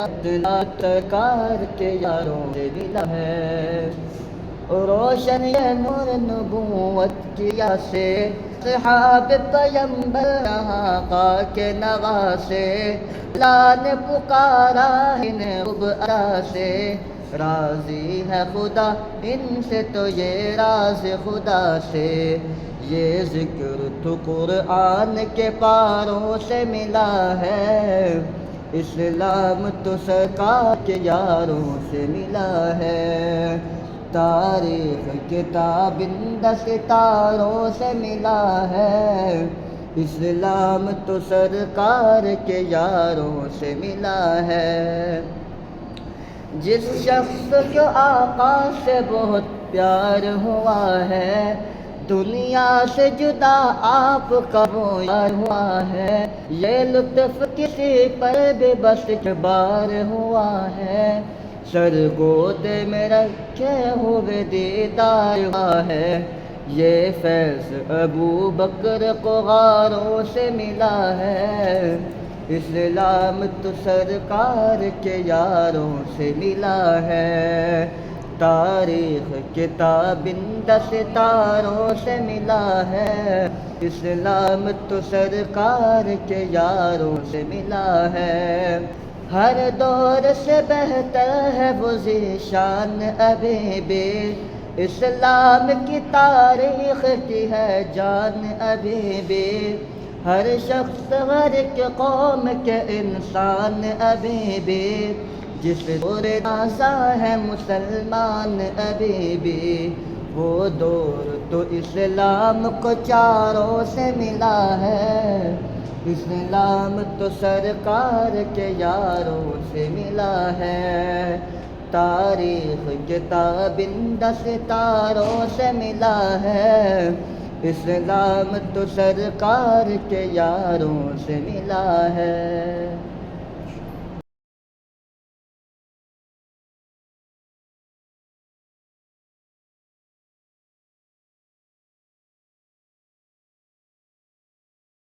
سرکار کے یاروں سے ملا ہے، روشن یہ نور نبوت کی یا سے، صحاب پیمبر آقا کے نغا سے، اللہ نے پکارا انہیں خوب ادا سے، راضی ہے خدا ان سے تو یہ راز خدا سے، یہ ذکر تو قرآن کے پاروں سے ملا ہے، اسلام تو سرکار کے یاروں سے ملا ہے، تاریخ کتابند ستاروں سے ملا ہے، اسلام تو سرکار کے یاروں سے ملا ہے، جس شخص کو آقا سے بہت پیار ہوا ہے، دنیا سے جدا آپ کا وہ یار ہوا ہے، یہ لطف کسی پر بھی بس ایک بار ہوا ہے، سر گود میں رکھے ہوئے دیدار ہوا ہے، یہ فیض ابو بکر کو غاروں سے ملا ہے، اسلام تو سرکار کے یاروں سے ملا ہے، تاریخ کتابند ستاروں سے ملا ہے، اسلام تو سرکار کے یاروں سے ملا ہے، ہر دور سے بہتر ہے وہ ذیشان ابھی بھی، اسلام کی تاریخ کی ہے جان ابھی بھی، ہر شخص ہر ایک قوم کے انسان ابھی بھی، جس دور نازا ہے مسلمان ابھی بھی، وہ دور تو اسلام کو چاروں سے ملا ہے، اسلام تو سرکار کے یاروں سے ملا ہے، تاریخ کتابند ستاروں سے ملا ہے، اسلام تو سرکار کے یاروں سے ملا ہے۔